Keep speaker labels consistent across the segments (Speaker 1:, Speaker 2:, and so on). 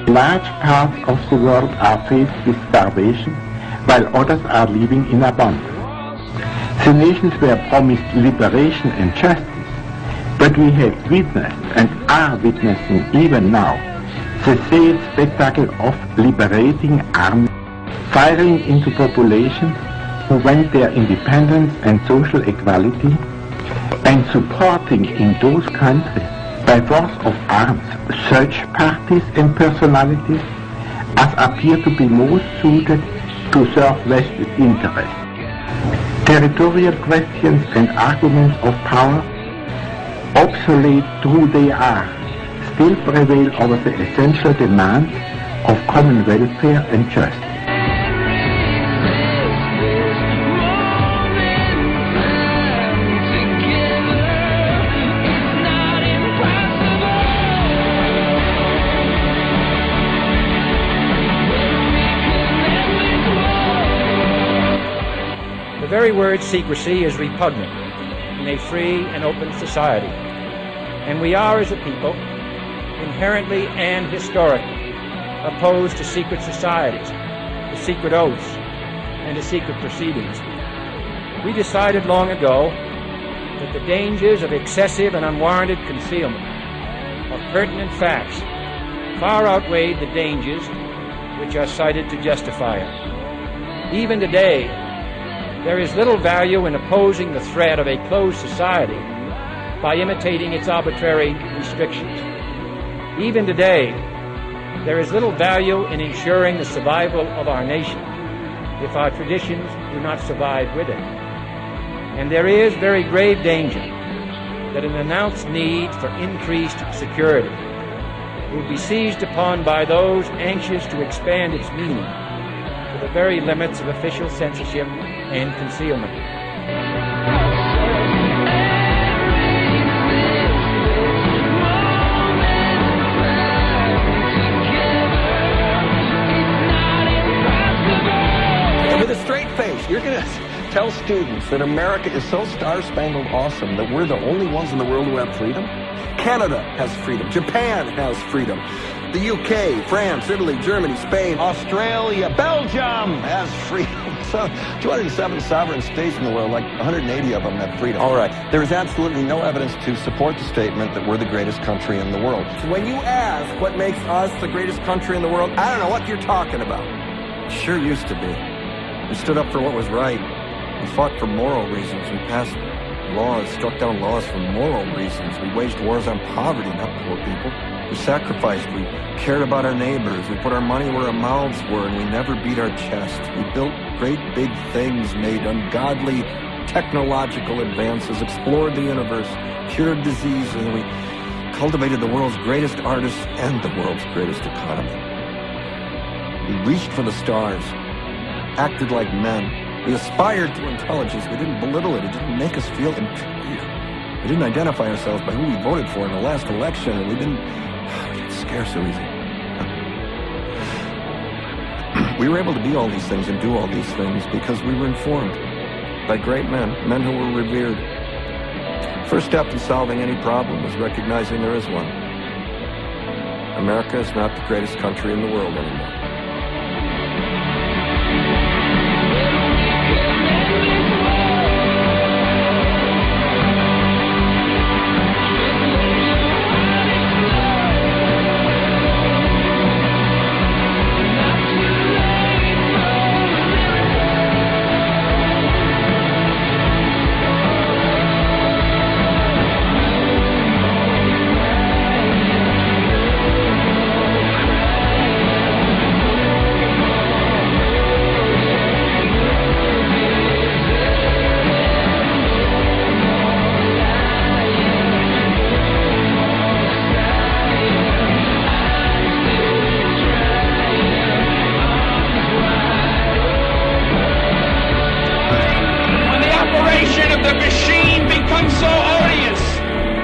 Speaker 1: Large parts of the world are faced with starvation, while others are living in abundance. The nations were promised liberation and justice, but we have witnessed and are witnessing even now the sad spectacle of liberating armies firing into populations who want their independence and social equality, and supporting in those countries by force of arms such parties and personalities as appear to be most suited to serve vested interests. Territorial questions and arguments of power, obsolete though they are, still prevail over the essential demands of common welfare and justice.
Speaker 2: The very word secrecy is repugnant in a free and open society, and we are, as a people, inherently and historically opposed to secret societies, to secret oaths, and to secret proceedings. We decided long ago that the dangers of excessive and unwarranted concealment of pertinent facts far outweighed the dangers which are cited to justify it. Even today, there is little value in opposing the threat of a closed society by imitating its arbitrary restrictions. Even today, there is little value in ensuring the survival of our nation if our traditions do not survive with it. And there is very grave danger that an announced need for increased security will be seized upon by those anxious to expand its meaning to the very limits of official censorship and concealment.
Speaker 3: And with a straight face, you're going to tell students that America is so star-spangled awesome that we're the only ones in the world who have freedom? Canada has freedom. Japan has freedom. The UK, France, Italy, Germany, Spain, Australia, Belgium has freedom. So 207 sovereign states in the world, like 180 of them have freedom. All right. There is absolutely no evidence to support the statement that we're the greatest country in the world. So when you ask what makes us the greatest country in the world, I don't know what you're talking about. It sure used to be. We stood up for what was right. We fought for moral reasons. We passed laws, struck down laws for moral reasons. We waged wars on poverty, not poor people. We sacrificed. We cared about our neighbors. We put our money where our mouths were, and we never beat our chest. We built great big things, made ungodly technological advances, explored the universe, cured disease, and we cultivated the world's greatest artists and the world's greatest economy. We reached for the stars, acted like men. We aspired to intelligence. We didn't belittle it. It didn't make us feel inferior. We didn't identify ourselves by who we voted for in the last election, and we didn't scare so easy. We were able to be all these things and do all these things because we were informed by great men, men who were revered. First step in solving any problem is recognizing there is one. America is not the greatest country in the world anymore.
Speaker 4: The machine becomes so odious,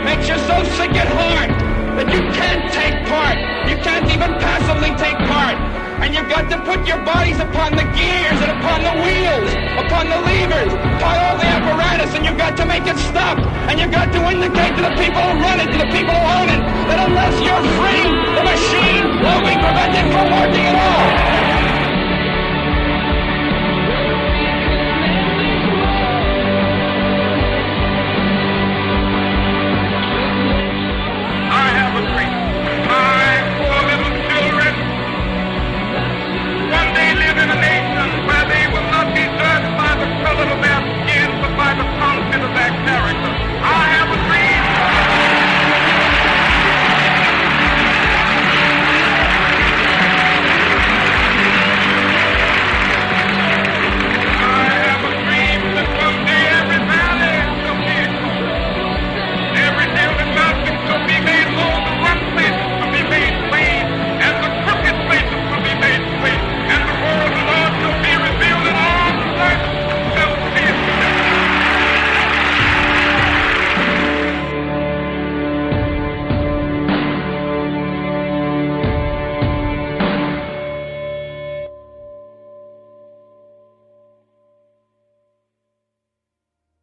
Speaker 4: makes you so sick at heart that you can't take part. You can't even passively take part. And you've got to put your bodies upon the gears and upon the wheels, upon the levers, upon all the apparatus, and you've got to make it stop. And you've got to indicate to the people who run it, to the people who own it, that unless you're free, the machine will be prevented not working at all.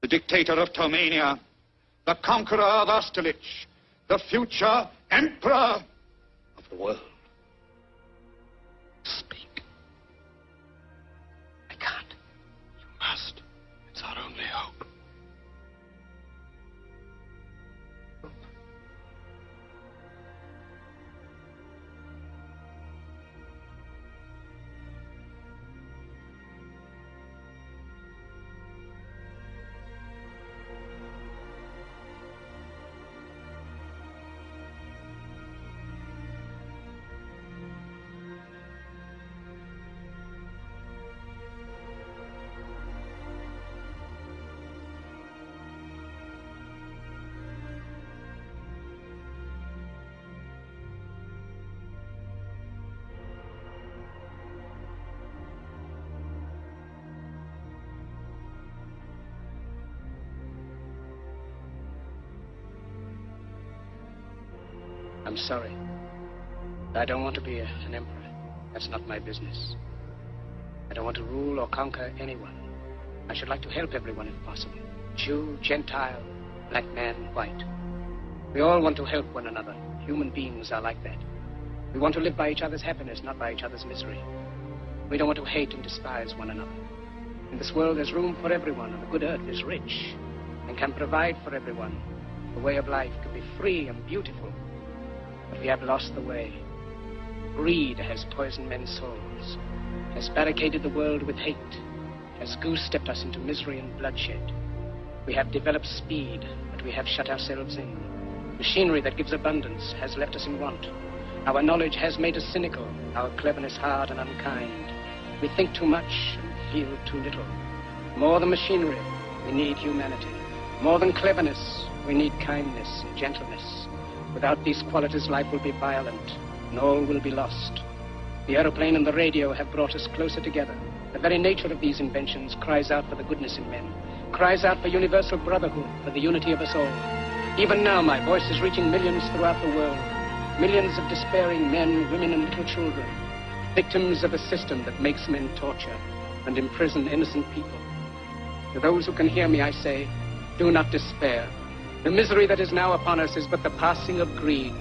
Speaker 5: Dictator of Tomania, the conqueror of Austerlitz, the future emperor of the world. Speak. I can't. You must. It's our only hope.
Speaker 6: I'm sorry. I don't want to be an emperor. That's not my business. I don't want to rule or conquer anyone. I should like to help everyone if possible. Jew, Gentile, black man, white. We all want to help one another. Human beings are like that. We want to live by each other's happiness, not by each other's misery. We don't want to hate and despise one another. In this world, there's room for everyone, and the good earth is rich and can provide for everyone. The way of life can be free and beautiful. But we have lost the way. Greed has poisoned men's souls, has barricaded the world with hate, has goose-stepped us into misery and bloodshed. We have developed speed, but we have shut ourselves in. Machinery that gives abundance has left us in want. Our knowledge has made us cynical, our cleverness hard and unkind. We think too much and feel too little. More than machinery, we need humanity. More than cleverness, we need kindness and gentleness. Without these qualities, life will be violent, and all will be lost. The aeroplane and the radio have brought us closer together. The very nature of these inventions cries out for the goodness in men, cries out for universal brotherhood, for the unity of us all. Even now, my voice is reaching millions throughout the world, millions of despairing men, women, and little children, victims of a system that makes men torture and imprison innocent people. To those who can hear me, I say, do not despair. The misery that is now upon us is but the passing of greed,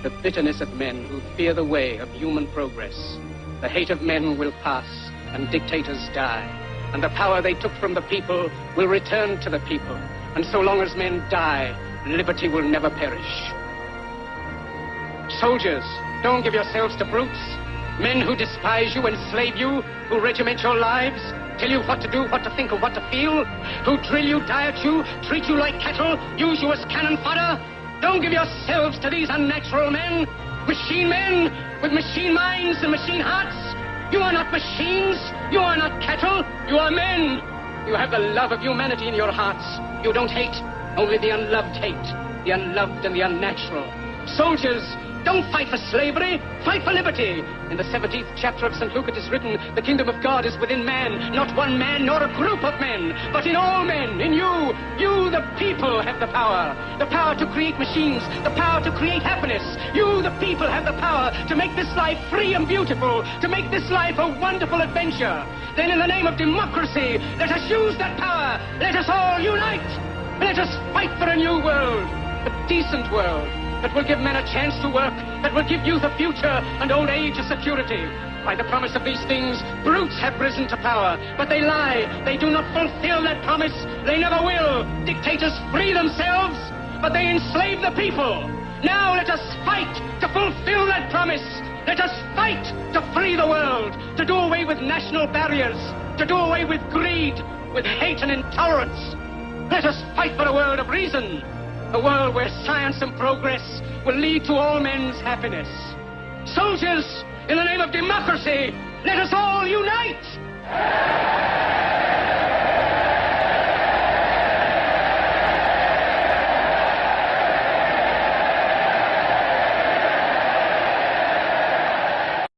Speaker 6: the bitterness of men who fear the way of human progress. The hate of men will pass, and dictators die, and the power they took from the people will return to the people. And so long as men die, liberty will never perish. Soldiers, don't give yourselves to brutes, men who despise you, enslave you, who regiment your lives, tell you what to do, what to think, or what to feel, who drill you, diet you, treat you like cattle, use you as cannon fodder. Don't give yourselves to these unnatural men with machine minds and machine hearts. You are not machines, you are not cattle, you are men. You have the love of humanity in your hearts. You don't hate, only the unloved hate, the unloved and the unnatural. Soldiers, don't fight for slavery, fight for liberty. In the 17th chapter of St. Luke it is written, the kingdom of God is within man, not one man nor a group of men, but in all men, in you. You, the people, have the power to create machines, the power to create happiness. You, the people, have the power to make this life free and beautiful, to make this life a wonderful adventure. Then in the name of democracy, let us use that power. Let us all unite. Let us fight for a new world, a decent world, that will give men a chance to work, that will give youth a future and old age a security. By the promise of these things, brutes have risen to power, but they lie. They do not fulfill that promise. They never will. Dictators free themselves, but they enslave the people. Now let us fight to fulfill that promise. Let us fight to free the world, to do away with national barriers, to do away with greed, with hate and intolerance. Let us fight for a world of reason, a world where science and progress will lead to all men's happiness. Soldiers, in the name of democracy, let us all unite!